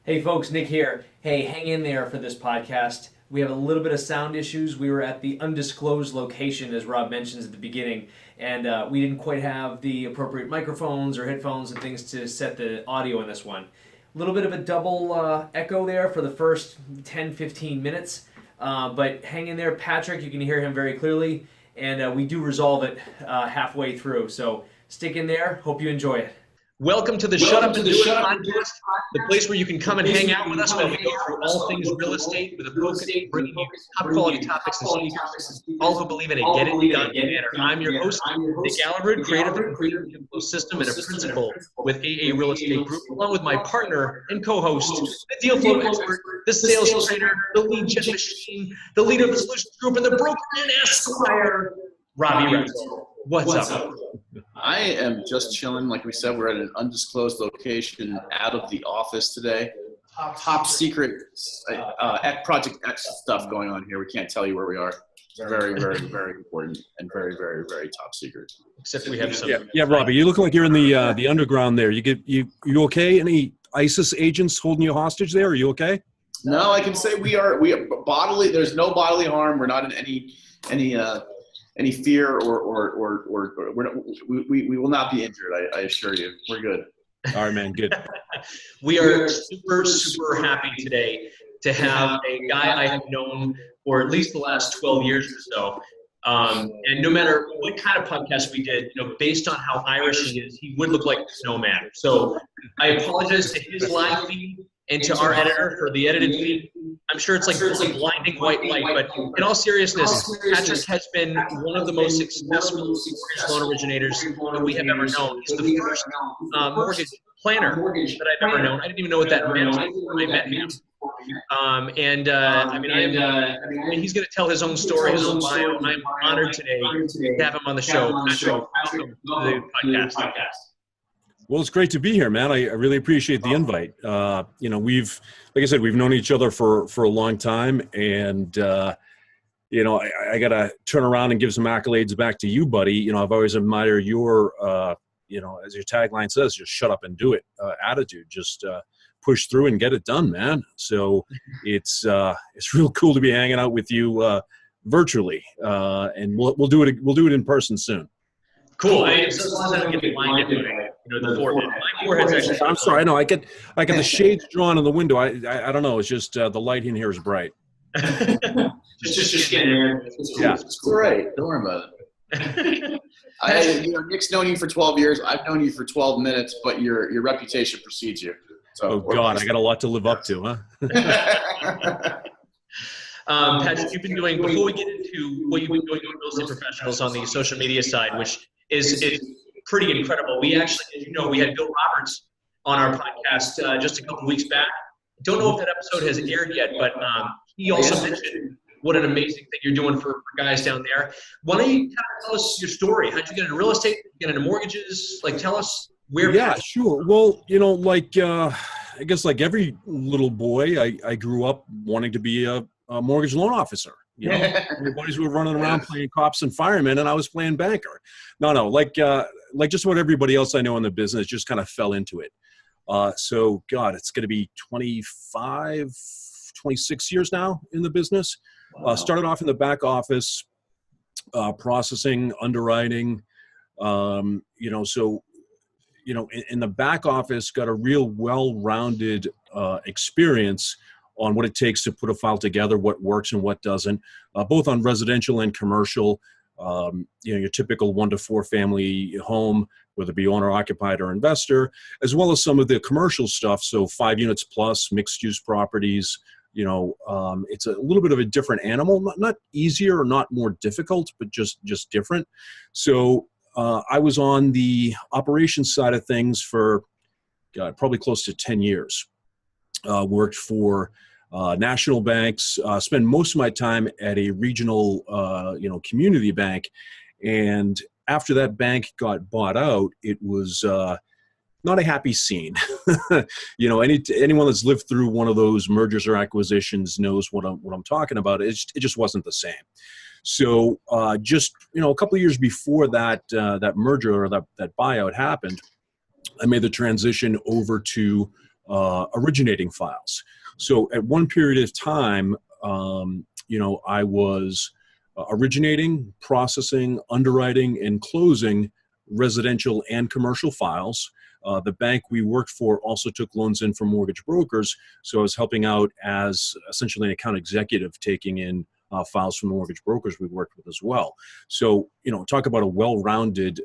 Hey folks, Nick here. Hey, hang in there for this podcast. We have a little bit of sound issues. We were at the undisclosed location, as Rob mentions at the beginning, and we didn't quite have the appropriate microphones or headphones and things to set the audio in this one. A little bit of a double echo there for the first 10-15 minutes, but hang in there. Patrick, you can hear him very clearly, and we do resolve it halfway through. So stick in there. Hope you enjoy it. Welcome to the Shut Up and Do It podcast, the place where you can come and hang out with us while we go through all things real estate with a focus on bringing you top quality topics and speakers, all who believe in a get it done manner. I'm your host, Nick Allenberg, creative of the Inflow System and a principal with AA Real Estate Group, along with my partner and co-host, the deal flow expert, the sales trainer, the lead gen machine, the leader of the solutions group, and the broker and esquire, Robbie Retzel. What's up? I am just chilling. Like we said, we're at an undisclosed location out of the office today. Top secret Project X stuff going on here. We can't tell you where we are. It's very, very, very important and very, very, very top secret. Except we have some. Yeah, Robbie, you look like you're in the underground there. You okay? Any ISIS agents holding you hostage there? Are you okay? No, I can say we are bodily. There's no bodily harm. We're not in any fear or we will not be injured. I assure you, we're good. All right, man, good. We are super, super happy today to have a guy I have known for at least the last 12 years or so. And no matter what kind of podcast we did, based on how Irish he is, he would look like a snowman. So I apologize to his live feed and to our editor for the edited feed. I'm sure it's like blinding white light, but in all seriousness, Patrick has been one of the most successful mortgage loan originators that we have ever known. He's the first mortgage planner that I've ever known. I didn't even know what that meant when I met him. He's going to tell his own story, his own bio. I'm honored today to have him on the show. Patrick, welcome to the podcast. Well, it's great to be here, man. I really appreciate the invite. Like I said, we've known each other for a long time, and I got to turn around and give some accolades back to you, buddy. I've always admired your, as your tagline says, just shut up and do it attitude. Just push through and get it done, man. So it's real cool to be hanging out with you virtually, and we'll do it. We'll do it in person soon. Cool. As long as I don't get blind anyway. The forehead. My forehead's actually. I'm sorry. No, I get the shades drawn in the window. I don't know. It's just the light in here is bright. just your skin, man. Yeah, it's great. Don't worry about it. Nick's known you for 12 years. I've known you for 12 minutes, but your reputation precedes you. So, oh God, I got a lot to live up to, huh? Patrick, you've been doing, before we get into what you've been doing with real estate professionals on the social media side, which is pretty incredible. We actually, as you know, we had Bill Roberts on our podcast just a couple weeks back. Don't know if that episode has aired yet, but he also mentioned what an amazing thing you're doing for guys down there. Why don't you kind of tell us your story? How'd you get into real estate, get into mortgages? Like, tell us where. Yeah, sure. Well, I guess like every little boy, I grew up wanting to be a mortgage loan officer. Everybody's were running around playing cops and firemen, and I was playing banker. No, like just about everybody else I know in the business, just kind of fell into it. So God, it's going to be 25, 26 years now in the business. Wow. Started off in the back office, processing, underwriting. In the back office, got a real well-rounded experience on what it takes to put a file together, what works and what doesn't, both on residential and commercial. Your typical 1 to 4 family home, whether it be owner occupied or investor, as well as some of the commercial stuff. So 5 units plus, mixed use properties. It's a little bit of a different animal, not easier or not more difficult, but just different. So I was on the operations side of things for probably close to 10 years. Worked for national banks, spent most of my time at a regional, community bank. And after that bank got bought out, it was not a happy scene. Anyone that's lived through one of those mergers or acquisitions knows what I'm talking about. It just wasn't the same. So just a couple of years before that merger or that buyout happened, I made the transition over to originating files. So at one period of time, I was originating, processing, underwriting, and closing residential and commercial files. The bank we worked for also took loans in from mortgage brokers, so I was helping out as essentially an account executive, taking in files from the mortgage brokers we worked with as well. So, talk about a well-rounded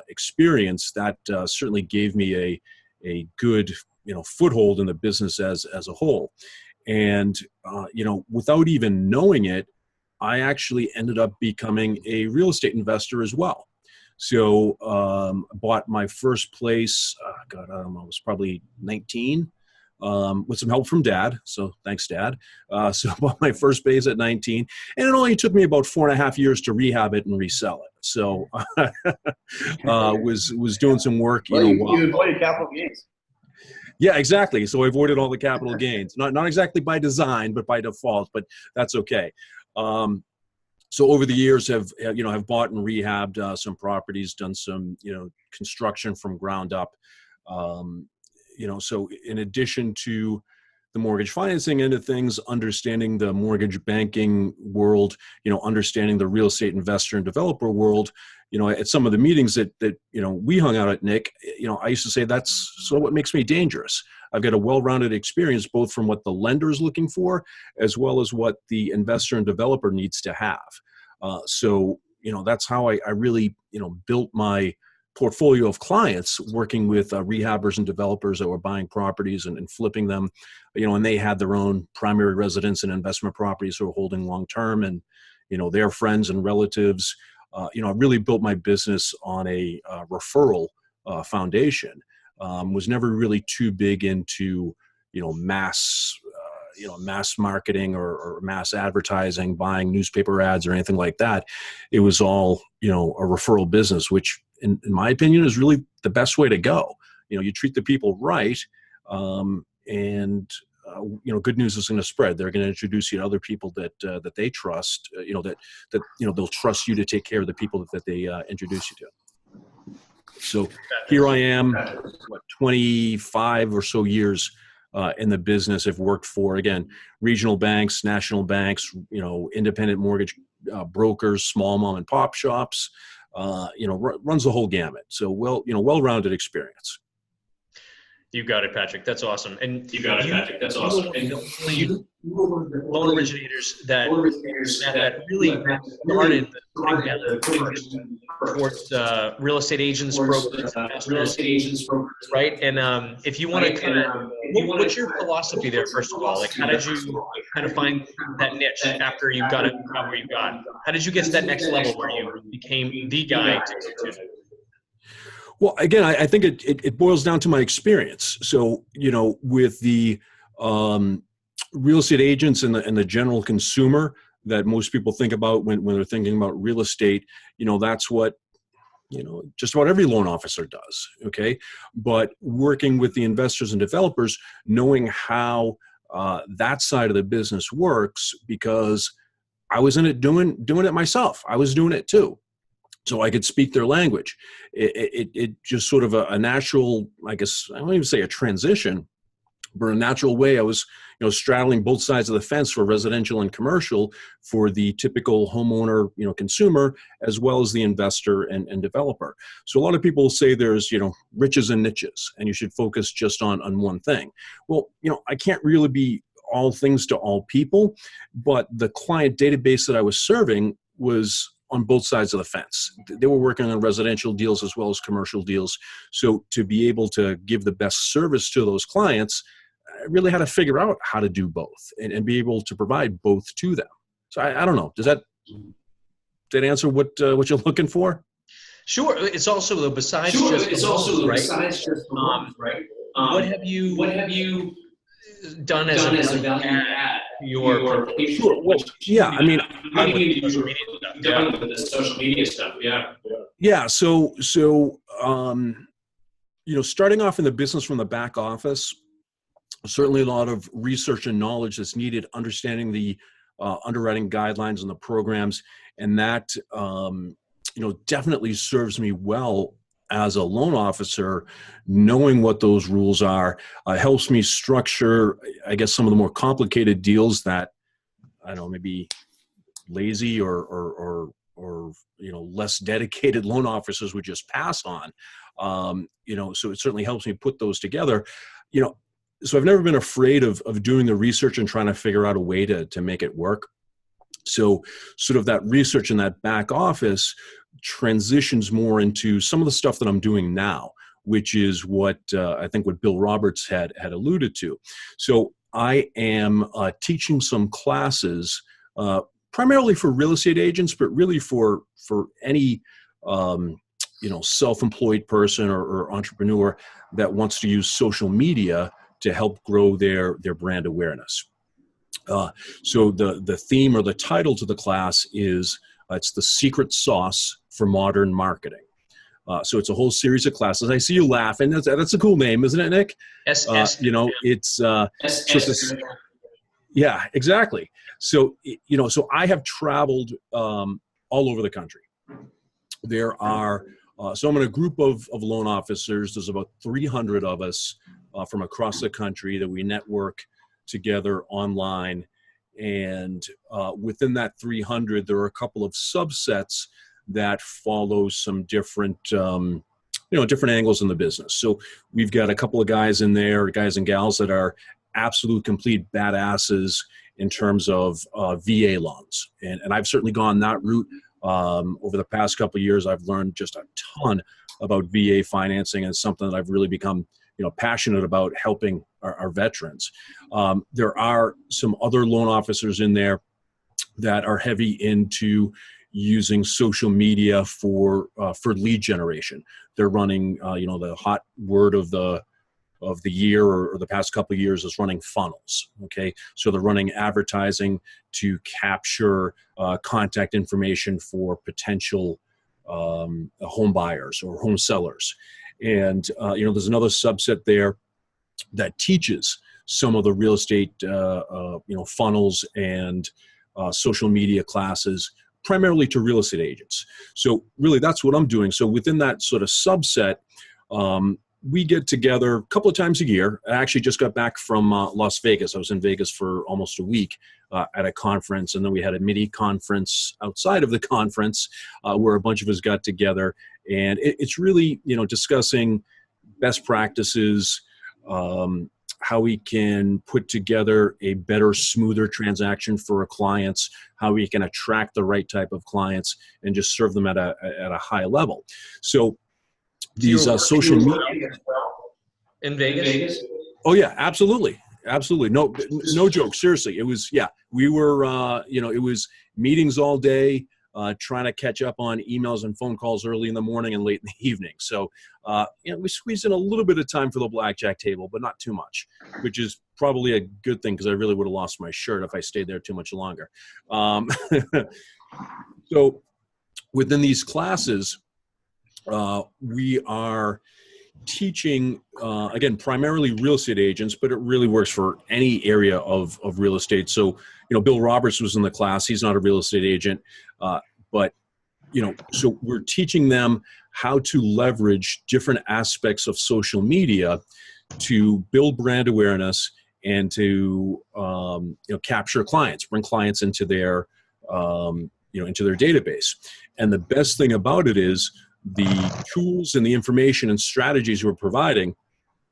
experience that certainly gave me a good, foothold in the business as a whole. And, without even knowing it, I actually ended up becoming a real estate investor as well. So bought my first place, I don't know, I was probably 19, with some help from Dad. So thanks, Dad. So I bought my first place at 19, and it only took me about 4.5 years to rehab it and resell it. So was doing some work. You avoided capital gains. Yeah, exactly. So I avoided all the capital gains, not exactly by design, but by default, but that's okay. So over the years have bought and rehabbed some properties, done some, construction from ground up. So in addition to the mortgage financing end of things, understanding the mortgage banking world, understanding the real estate investor and developer world, at some of the meetings that we hung out at, Nick, I used to say that's sort of what makes me dangerous. I've got a well-rounded experience, both from what the lender is looking for, as well as what the investor and developer needs to have. So that's how I really, built my portfolio of clients, working with rehabbers and developers that were buying properties and flipping them, and they had their own primary residence and investment properties who were holding long-term, and, their friends and relatives. I really built my business on a referral foundation. Was never really too big into, mass marketing or mass advertising, buying newspaper ads or anything like that. It was all, a referral business, which in my opinion is really the best way to go. You treat the people right, and good news is going to spread. They're going to introduce you to other people that they trust, that they'll trust you to take care of the people that they introduce you to. So here I am, 25 or so years in the business. I've worked for, again, regional banks, national banks, independent mortgage brokers, small mom and pop shops, runs the whole gamut. So well-rounded experience. You got it, Patrick. That's awesome. And you loan originators that really started the push towards real estate agents, brokers, investors, right? And if you want to kind of, what's your philosophy there, first of all? Like, how did you kind of find that niche after you got it where you got? How did you get to that next level where you became the guy to Well, again, I think it boils down to my experience. So, with the real estate agents and the general consumer that most people think about when they're thinking about real estate, that's what, just about every loan officer does. Okay. But working with the investors and developers, knowing how that side of the business works, because I was in it doing it myself. I was doing it too. So I could speak their language. It just sort of a natural, I guess, I don't even say a transition, but a natural way. I was, straddling both sides of the fence for residential and commercial for the typical homeowner, consumer, as well as the investor and developer. So a lot of people say there's, riches and niches, and you should focus just on one thing. Well, I can't really be all things to all people, but the client database that I was serving was on both sides of the fence. They were working on residential deals as well as commercial deals. So to be able to give the best service to those clients, I really had to figure out how to do both and be able to provide both to them. So I don't know. Does that answer what you're looking for? Sure. It's also though, besides right? What have you done as a value add your sure. Well, yeah, I mean, done with the social media stuff. Yeah. So starting off in the business from the back office, certainly a lot of research and knowledge that's needed, understanding the underwriting guidelines and the programs, and that definitely serves me well as a loan officer. Knowing what those rules are helps me structure, I guess, some of the more complicated deals that I don't know, maybe lazy or less dedicated loan officers would just pass on. So it certainly helps me put those together. So I've never been afraid of doing the research and trying to figure out a way to make it work. So sort of that research in that back office transitions more into some of the stuff that I'm doing now, which is what I think what Bill Roberts had alluded to. So I am teaching some classes primarily for real estate agents, but really for any self-employed person or entrepreneur that wants to use social media to help grow their brand awareness. So the theme or the title to the class is it's the secret sauce for modern marketing. So it's a whole series of classes. I see you laughing. That's a cool name, isn't it, Nick? Yeah, exactly. So so I have traveled all over the country. There are so I'm in a group of loan officers. There's about 300 of us from across the country that we network together online. And within that 300, there are a couple of subsets that follow some different, different angles in the business. So we've got a couple of guys in there, guys and gals that are absolute complete badasses in terms of VA loans. And I've certainly gone that route. Over the past couple of years, I've learned just a ton about VA financing, and it's something that I've really become passionate about helping our veterans. There are some other loan officers in there that are heavy into using social media for lead generation. They're running, the hot word of the year or the past couple of years is running funnels. Okay, so they're running advertising to capture contact information for potential home buyers or home sellers. And, there's another subset there that teaches some of the real estate, funnels and social media classes, primarily to real estate agents. So really that's what I'm doing. So within that sort of subset, we get together a couple of times a year. I actually just got back from Las Vegas. I was in Vegas for almost a week at a conference, and then we had a mini conference outside of the conference where a bunch of us got together. And it's really, discussing best practices, how we can put together a better, smoother transaction for our clients, how we can attract the right type of clients and just serve them at a high level. So these social media in Vegas. Oh yeah, absolutely. No joke. Seriously. It was, we were, it was meetings all day, trying to catch up on emails and phone calls early in the morning and late in the evening. So, we squeezed in a little bit of time for the blackjack table, but not too much, which is probably a good thing because I really would have lost my shirt if I stayed there too much longer. So within these classes, we are teaching, again, primarily real estate agents, but it really works for any area of real estate. So, Bill Roberts was in the class. He's not a real estate agent, but, so we're teaching them how to leverage different aspects of social media to build brand awareness and to, capture clients, bring clients into their, into their database. And the best thing about it is the tools and the information and strategies we're providing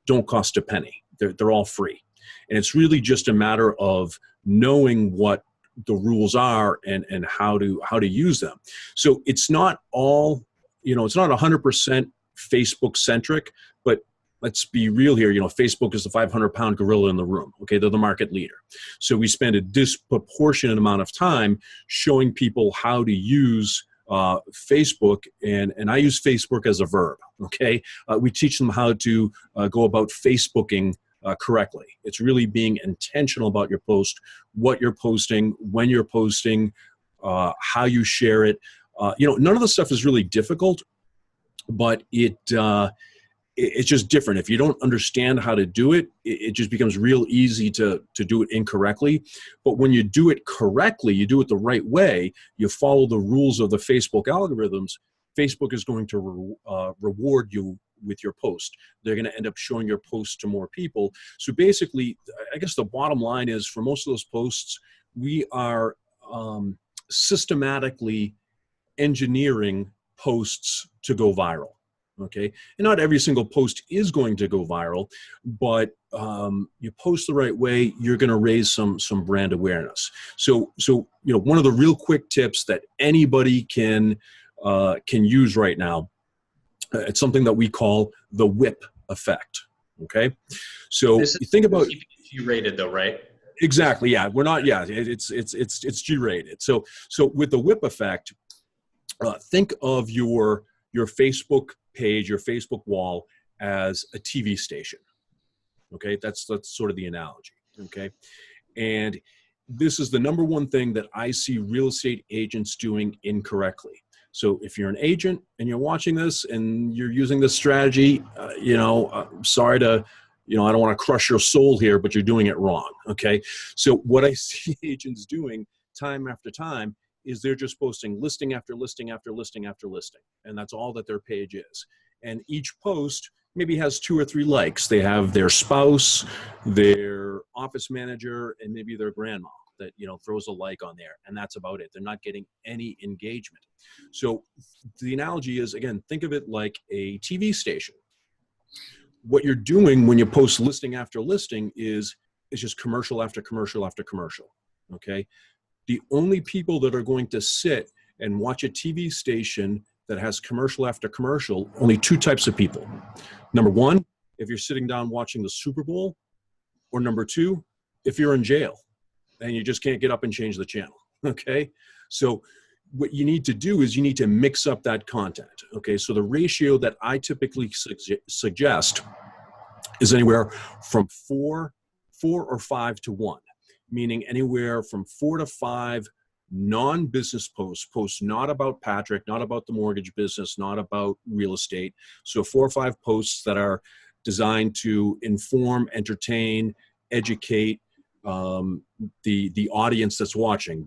don't cost a penny. They're all free. And it's really just a matter of knowing what the rules are and how to use them. So it's not all, it's not 100% Facebook centric, but let's be real here. Facebook is the 500-pound gorilla in the room. Okay. They're the market leader. So we spend a disproportionate amount of time showing people how to use Facebook, and I use Facebook as a verb. Okay. We teach them how to go about Facebooking correctly. It's really being intentional about your post, what you're posting, when you're posting, how you share it. None of the stuff is really difficult, but it it's just different. If you don't understand how to do it, it just becomes real easy to do it incorrectly. But when you do it correctly, you do it the right way, you follow the rules of the Facebook algorithms, Facebook is going to reward you with your post. They're going to end up showing your post to more people. So basically, I guess the bottom line is for most of those posts, we are systematically engineering posts to go viral. Okay, and not every single post is going to go viral, but you post the right way, you're going to raise some brand awareness. So one of the real quick tips that anybody can use right now, it's something that we call the whip effect. Okay, so This you think about G-rated though, right? Exactly. Yeah, we're not. Yeah, it's G-rated. So with the whip effect, think of your Facebook page, your Facebook wall as a TV station. Okay, that's sort of the analogy. Okay, and this is the number one thing that I see real estate agents doing incorrectly. So if you're an agent and you're watching this and you're using this strategy, sorry to, I don't want to crush your soul here, but you're doing it wrong. Okay, so what I see agents doing time after time is they're just posting listing after listing after listing after listing. And that's all that their page is. And each post maybe has 2 or 3 likes. They have their spouse, their office manager, and maybe their grandma that, throws a like on there. And that's about it. They're not getting any engagement. So the analogy is, again, think of it like a TV station. What you're doing when you post listing after listing is just commercial after commercial after commercial. Okay. The only people that are going to sit and watch a TV station that has commercial after commercial, only 2 types of people. Number 1, if you're sitting down watching the Super Bowl, or number 2, if you're in jail and you just can't get up and change the channel. Okay. So what you need to do is you need to mix up that content. Okay. So the ratio that I typically suggest is anywhere from 4 or 5 to 1. Meaning anywhere from 4 to 5 non-business posts not about Patrick, not about the mortgage business, not about real estate. So 4 or 5 posts that are designed to inform, entertain, educate the audience that's watching,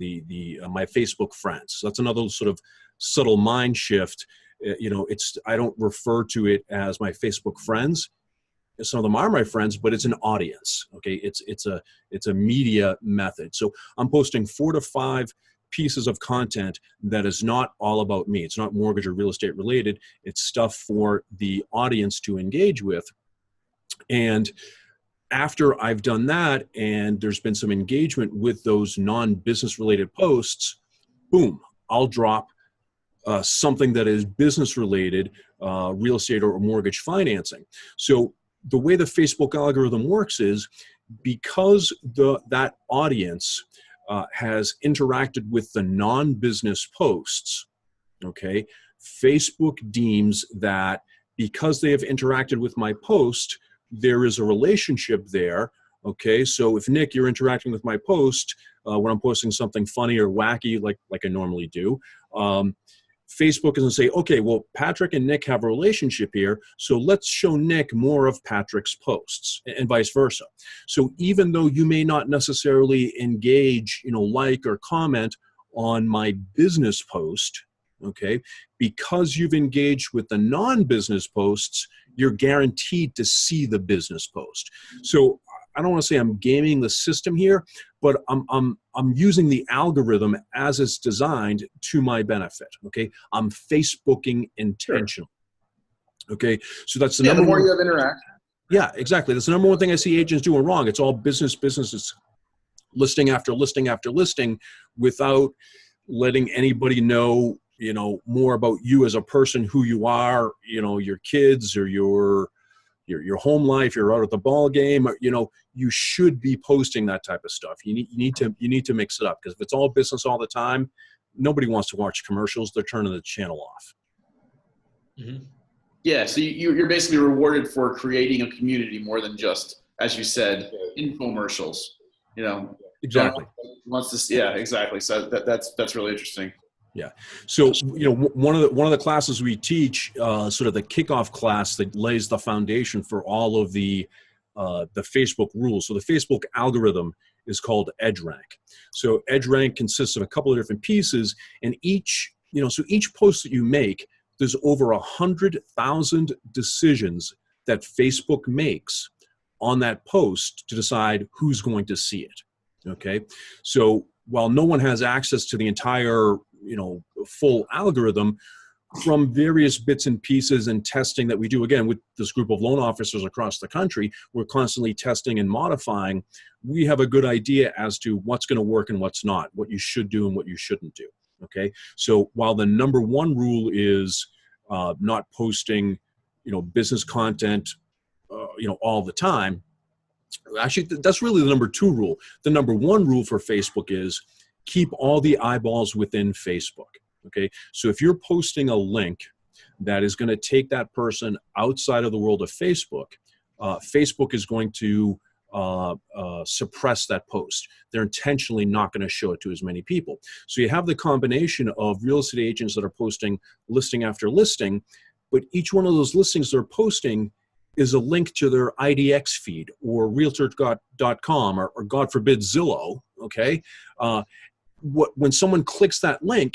my Facebook friends. So that's another sort of subtle mind shift. I don't refer to it as my Facebook friends. Some of them are my friends, but it's an audience. Okay, it's a media method. So I'm posting 4 to 5 pieces of content that is not all about me. It's not mortgage or real estate related. It's stuff for the audience to engage with. And after I've done that, and there's been some engagement with those non-business related posts, boom, I'll drop something that is business related, real estate or mortgage financing. So the way the Facebook algorithm works is because that audience has interacted with the non-business posts, okay, Facebook deems that because they have interacted with my post, there is a relationship there, okay? So if, Nick, you're interacting with my post, when I'm posting something funny or wacky like I normally do, Facebook is going to say, okay, well, Patrick and Nick have a relationship here, so let's show Nick more of Patrick's posts, and vice versa. So even though you may not necessarily engage, like or comment on my business post, okay, because you've engaged with the non-business posts, you're guaranteed to see the business post. So I don't want to say I'm gaming the system here, but I'm using the algorithm as it's designed to my benefit. Okay, I'm Facebooking intentionally. Okay, so that's the the number more one. you have interact. Yeah, exactly. That's the number one thing I see agents doing wrong. It's all businesses listing after listing after listing without letting anybody know, more about you as a person, who you are, your kids or your home life, you're out at the ball game, you should be posting that type of stuff. You need to mix it up, because if it's all business all the time, nobody wants to watch commercials. They're turning the channel off. Mm-hmm. Yeah, so you're basically rewarded for creating a community more than just, as you said, infomercials. Exactly. Wants to, yeah, exactly. So that's really interesting. Yeah. So, one of the classes we teach, sort of the kickoff class that lays the foundation for all of the Facebook rules. So the Facebook algorithm is called EdgeRank. So EdgeRank consists of a couple of different pieces, and each post that you make, there's over 100,000 decisions that Facebook makes on that post to decide who's going to see it. Okay. So while no one has access to the entire, full algorithm, from various bits and pieces and testing that we do, again, with this group of loan officers across the country, we're constantly testing and modifying. We have a good idea as to what's going to work and what's not, what you should do and what you shouldn't do. Okay. So while the number one rule is not posting, business content, all the time, actually, that's really the number two rule. The number one rule for Facebook is keep all the eyeballs within Facebook. Okay, so if you're posting a link that is going to take that person outside of the world of Facebook, Facebook is going to suppress that post. They're intentionally not going to show it to as many people. So you have the combination of real estate agents that are posting listing after listing, but each one of those listings they're posting is a link to their IDX feed or Realtor.com or God forbid Zillow. Okay, when someone clicks that link,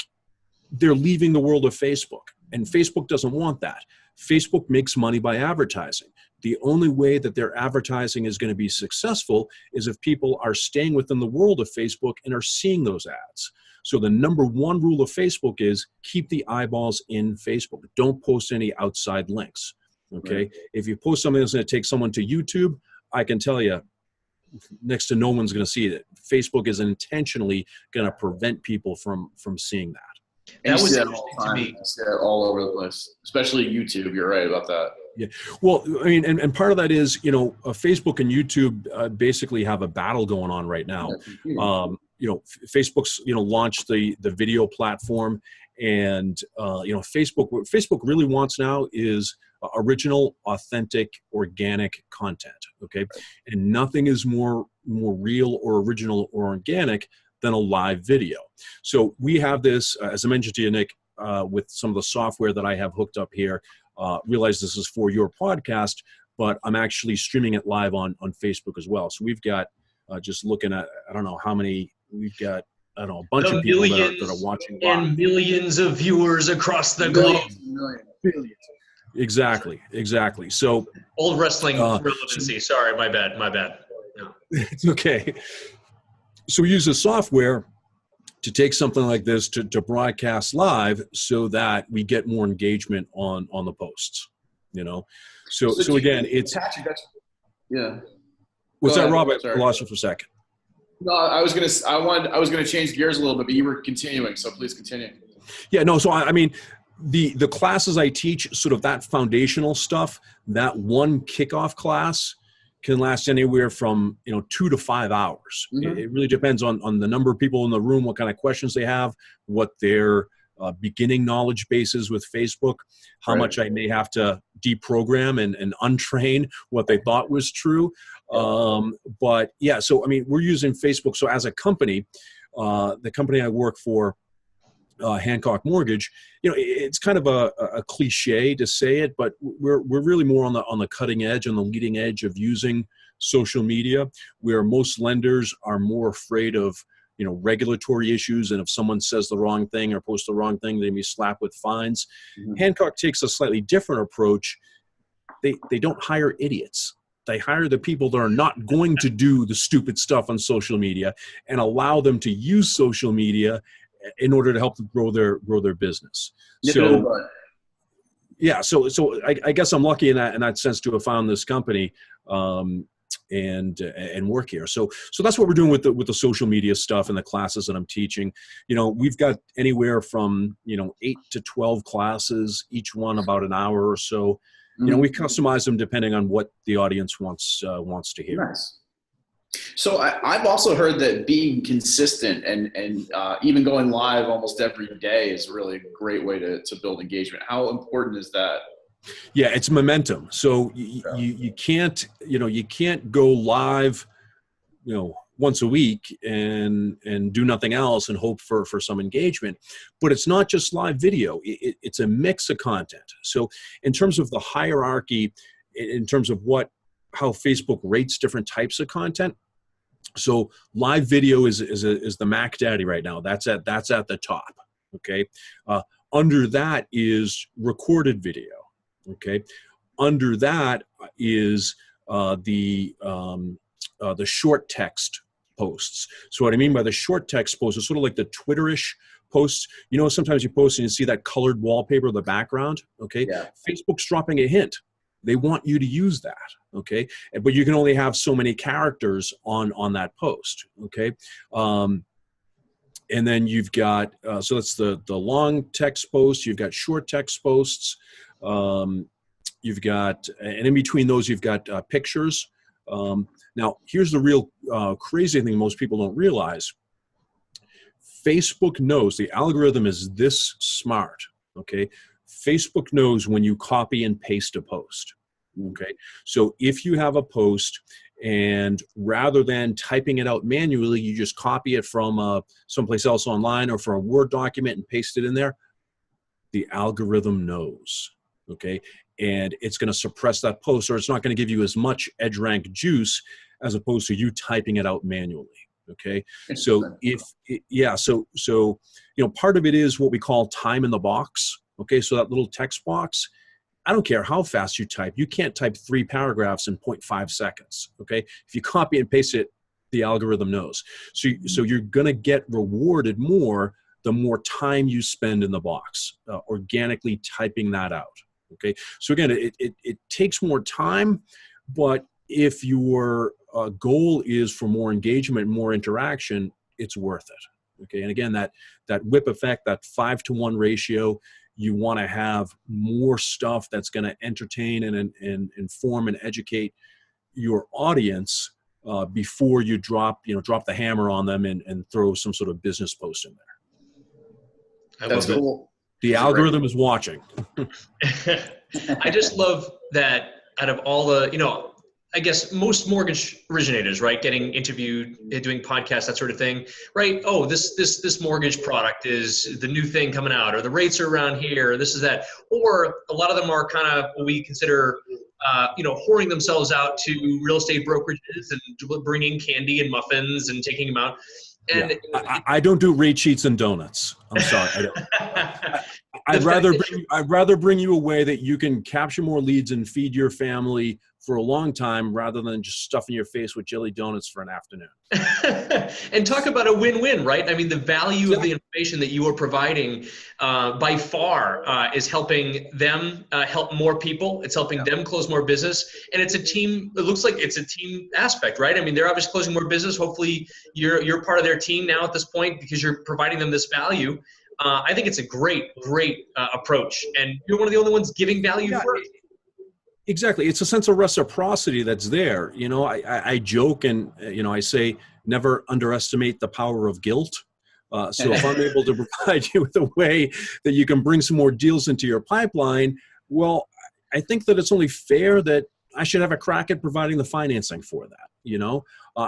they're leaving the world of Facebook, and Facebook doesn't want that. Facebook makes money by advertising. The only way that their advertising is going to be successful is if people are staying within the world of Facebook and are seeing those ads. So the number one rule of Facebook is keep the eyeballs in Facebook. Don't post any outside links. Okay. Right. If you post something that's going to take someone to YouTube, I can tell you next to no one's going to see it. Facebook is intentionally going to prevent people from seeing that. And that was interesting to me. I see that all over the place, especially YouTube. You're right about that. Yeah. Well, I mean, and part of that is, Facebook and YouTube basically have a battle going on right now. Facebook's, launched the video platform, and, what Facebook really wants now is original, authentic, organic content. Okay. And nothing is more real or original or organic than a live video. So we have this, as I mentioned to you, Nick, with some of the software that I have hooked up here. Realize this is for your podcast, but I'm actually streaming it live on Facebook as well. So we've got, just looking at, I don't know how many, we've got, I don't know, a bunch of people that are watching live. And millions of viewers across the globe. Billions. Exactly. So old wrestling relevancy. Sorry, my bad. No. It's okay. So we use the software to take something like this to broadcast live so that we get more engagement on the posts, So again, it's Patrick, yeah. What's that, Rob? I lost you for a second. No, I was gonna change gears a little bit, but you were continuing, so please continue. Yeah, no. So I mean, the classes I teach, sort of that foundational stuff, that one kickoff class can last anywhere from 2 to 5 hours. Mm-hmm. It really depends on the number of people in the room, what kind of questions they have, what their beginning knowledge base is with Facebook, how much I may have to deprogram and untrain what they thought was true. But yeah, so I mean, we're using Facebook. So as a company, the company I work for, Hancock Mortgage, it's kind of a cliche to say it, but we're really more on the cutting edge, on the leading edge of using social media, where most lenders are more afraid of regulatory issues, and if someone says the wrong thing or posts the wrong thing, they may be slapped with fines. Mm-hmm. Hancock takes a slightly different approach. They don't hire idiots. They hire the people that are not going to do the stupid stuff on social media and allow them to use social media in order to help them grow their business. So, yeah, so I guess I'm lucky in that sense to have found this company and work here. So that's what we're doing with the social media stuff and the classes that I'm teaching. We've got anywhere from 8 to 12 classes, each one about an hour or so. Mm-hmm. We customize them depending on what the audience wants to hear. Nice. So I've also heard that being consistent and even going live almost every day is really a great way to build engagement. How important is that? Yeah, it's momentum. So you can't go live, once a week and do nothing else and hope for some engagement. But it's not just live video. It's a mix of content. So in terms of the hierarchy, in terms of how Facebook rates different types of content, so live video is the Mac Daddy right now. That's at the top. Okay. Under that is recorded video. Okay. Under that is the short text posts. So what I mean by the short text posts is sort of like the Twitter-ish posts. Sometimes you post and you see that colored wallpaper in the background. Okay. Yeah. Facebook's dropping a hint. They want you to use that. Okay. But you can only have so many characters on that post. Okay. And then you've got, so that's the long text posts. You've got short text posts. You've got, and in between those, you've got pictures. Now, here's the real crazy thing most people don't realize. Facebook knows, the algorithm is this smart, okay? Facebook knows when you copy and paste a post, okay? So if you have a post and rather than typing it out manually, you just copy it from someplace else online or from a Word document and paste it in there, the algorithm knows, okay? And it's going to suppress that post, or it's not going to give you as much EdgeRank juice as opposed to you typing it out manually. Okay. So part of it is what we call time in the box. Okay. So that little text box, I don't care how fast you type. You can't type 3 paragraphs in 0.5 seconds. Okay. If you copy and paste it, the algorithm knows. So you're going to get rewarded more the more time you spend in the box, organically typing that out. Okay. So again, it takes more time, but if your goal is for more engagement, more interaction, it's worth it. Okay. And again, that whip effect, that 5-to-1 ratio, you want to have more stuff that's going to entertain and inform and educate your audience before you drop the hammer on them and throw some sort of business post in there. That's cool. The algorithm is watching. I just love that out of all the, I guess most mortgage originators, right, getting interviewed, doing podcasts, that sort of thing, right? Oh, this mortgage product is the new thing coming out, or the rates are around here, or this is that. Or a lot of them are kind of what we consider, whoring themselves out to real estate brokerages and bringing candy and muffins and taking them out. And I don't do rate sheets and donuts. I'm sorry. I don't. I'd rather bring you a way that you can capture more leads and feed your family for a long time rather than just stuffing your face with jelly donuts for an afternoon. And talk about a win-win, right? I mean, the value of the information that you are providing by far is helping them help more people. It's helping them close more business. And it's a team, it looks like it's a team aspect, right? I mean, they're obviously closing more business. Hopefully you're part of their team now at this point because you're providing them this value. I think it's a great approach. And you're one of the only ones giving value first. Exactly. It's a sense of reciprocity that's there. I joke and, I say never underestimate the power of guilt. So if I'm able to provide you with a way that you can bring some more deals into your pipeline, well, I think that it's only fair that I should have a crack at providing the financing for that,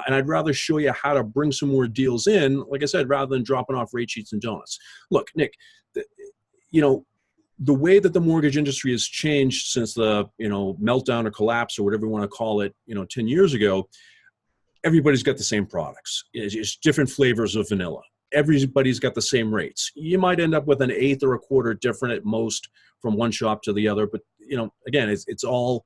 and I'd rather show you how to bring some more deals in, like I said, rather than dropping off rate sheets and donuts. Look, Nick, the way that the mortgage industry has changed since the, meltdown or collapse or whatever you want to call it, 10 years ago, everybody's got the same products. It's different flavors of vanilla. Everybody's got the same rates. You might end up with an eighth or a quarter different at most from one shop to the other. But, again, it's all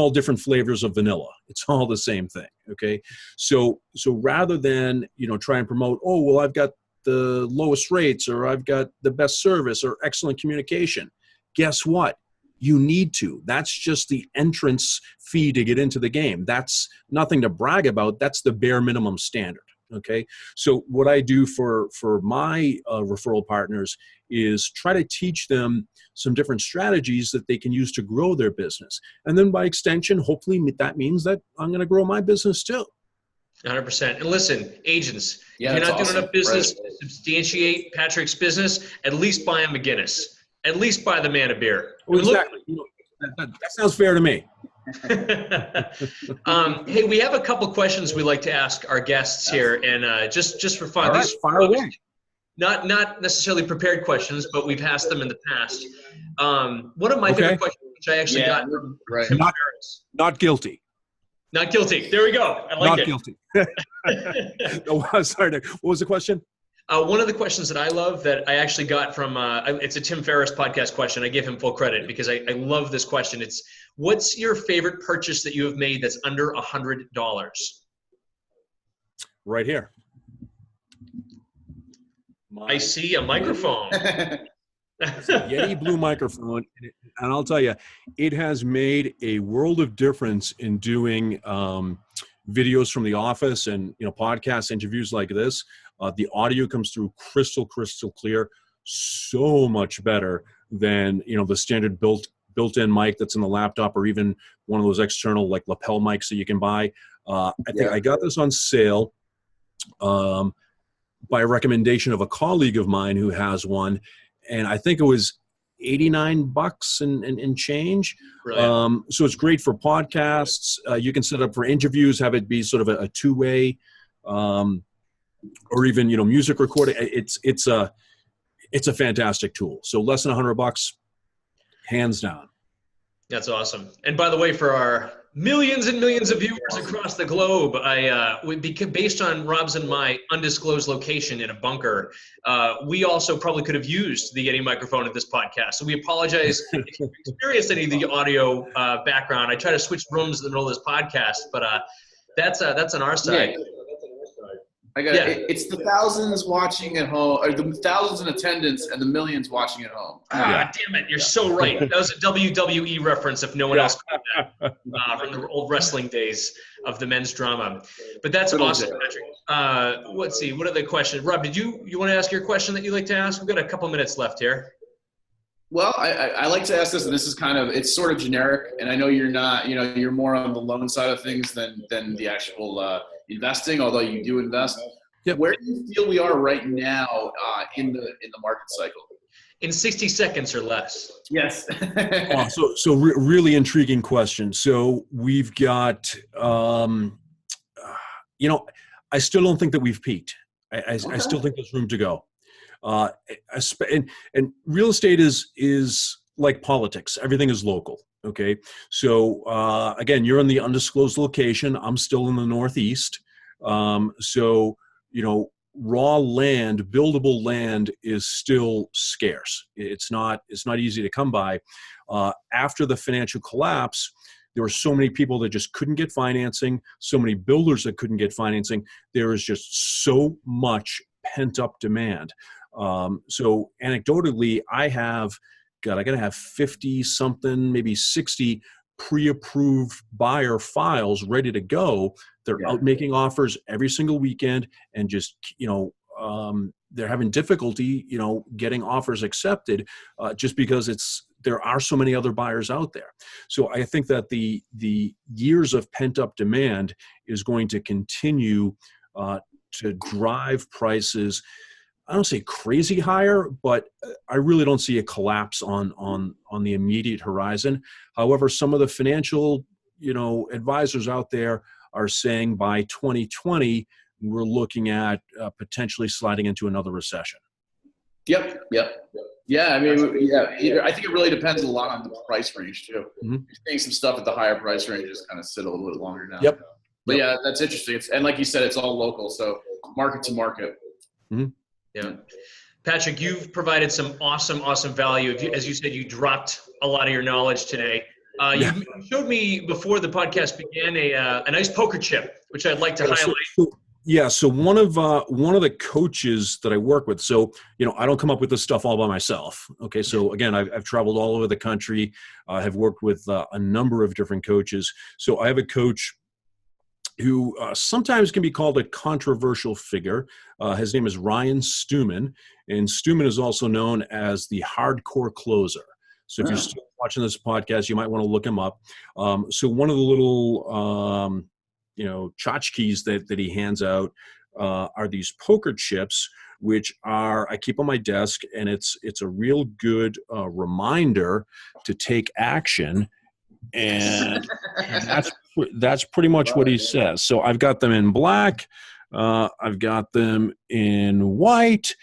different flavors of vanilla. It's all the same thing. Okay. So rather than, try and promote, oh, well, I've got the lowest rates or I've got the best service or excellent communication. Guess what? You need to. That's just the entrance fee to get into the game. That's nothing to brag about. That's the bare minimum standard. Okay. So what I do for my referral partners is try to teach them some different strategies that they can use to grow their business. And then by extension, hopefully that means that I'm going to grow my business too. 100%. And listen, agents, if you're not doing enough business to substantiate Patrick's business, at least buy him a Guinness. At least buy the man a beer. Well, exactly. That sounds fair to me. Hey, we have a couple questions we like to ask our guests here, and just for fun. All right, These fire away. not necessarily prepared questions, but we've asked them in the past. One of my favorite questions, which I actually got from Tim Ferriss. Not guilty. Not guilty. There we go. I like Not it. guilty. Oh, sorry, Nick. What was the question? One of the questions that I love that I actually got from, it's a Tim Ferriss podcast question. I give him full credit because I love this question. It's, what's your favorite purchase that you have made that's under $100? Right here. I see a microphone. Yeti Blue microphone, and I'll tell you, it has made a world of difference in doing videos from the office and podcast interviews like this. The audio comes through crystal clear, so much better than the standard built-in mic that's in the laptop, or even one of those external like lapel mics that you can buy. I think I got this on sale by a recommendation of a colleague of mine who has one. And I think it was $89 and change. So it's great for podcasts. You can set up for interviews, have it be sort of a two-way, or even music recording. It's a fantastic tool. So less than $100, hands down. That's awesome. And by the way, for our millions and millions of viewers across the globe, based on Rob's and my undisclosed location in a bunker, we also probably could have used the Yeti microphone at this podcast. So we apologize if you experienced any of the audio background. I try to switch rooms in the middle of this podcast, but that's on our side. Yeah. It's the thousands watching at home, or the thousands in attendance and the millions watching at home. Damn it. You're so right. That was a WWE reference if no one else caught that from the old wrestling days of the men's drama. But that's awesome, Patrick. Let's see. What are the questions? Rob, did you want to ask your question that you'd like to ask? We've got a couple minutes left here. Well, I like to ask this, and this is it's sort of generic, and I know you're not, you're more on the loan side of things than the actual investing, although you do invest. Yep. Where do you feel we are right now in the market cycle? In 60 seconds or less. Yes. Really intriguing question. So we've got, I still don't think that we've peaked. I still think there's room to go. And real estate is like politics. Everything is local. Okay. So again, you're in the undisclosed location. I'm still in the Northeast. Raw land, buildable land is still scarce. It's not easy to come by. After the financial collapse, there were so many people that just couldn't get financing, so many builders that couldn't get financing. There is just so much pent up demand. So anecdotally, I got to have 50 something, maybe 60 pre-approved buyer files ready to go. They're out making offers every single weekend, and just, they're having difficulty, getting offers accepted just because there are so many other buyers out there. So I think that the years of pent-up demand is going to continue to drive prices. I don't say crazy higher, but I really don't see a collapse on the immediate horizon. However, some of the financial, advisors out there are saying by 2020, we're looking at potentially sliding into another recession. Yep. Yeah, I think it really depends a lot on the price range too. Mm-hmm. You're seeing some stuff at the higher price ranges kind of sit a little bit longer now. Yep. But yeah, that's interesting. And like you said, it's all local, so market to market. Mm-hmm. Yeah. Patrick, you've provided some awesome value. As you said, you dropped a lot of your knowledge today. You showed me before the podcast began a nice poker chip, which I'd like to highlight. So one of the coaches that I work with, so I don't come up with this stuff all by myself. Okay, so again, I've traveled all over the country. I have worked with a number of different coaches. So I have a coach who sometimes can be called a controversial figure. His name is Ryan Stewman, and Stewman is also known as the hardcore closer. So if you're still watching this podcast, you might want to look him up. So one of the little, tchotchkes that he hands out are these poker chips, which I keep on my desk, and it's a real good reminder to take action and that's pretty much what he says. So I've got them in black. I've got them in white.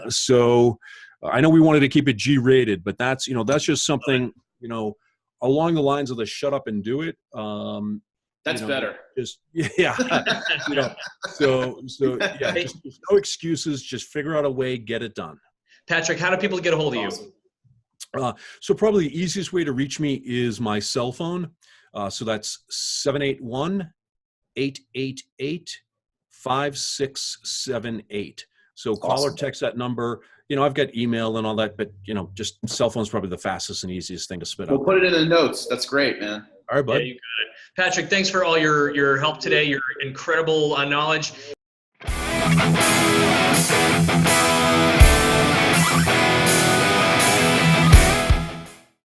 So I know we wanted to keep it G-rated, but that's just something, along the lines of the shut up and do it. That's better. Just yeah. So yeah, just no excuses. Just figure out a way, get it done. Patrick, how do people get a hold of you? So probably the easiest way to reach me is my cell phone. So that's 781-888-5678. So call or text that number. I've got email and all that, but just cell phone's probably the fastest and easiest thing to spit We'll up. put it in the notes. That's great, man. All right, bud. Yeah, you got it. Patrick, thanks for all your help today, your incredible knowledge.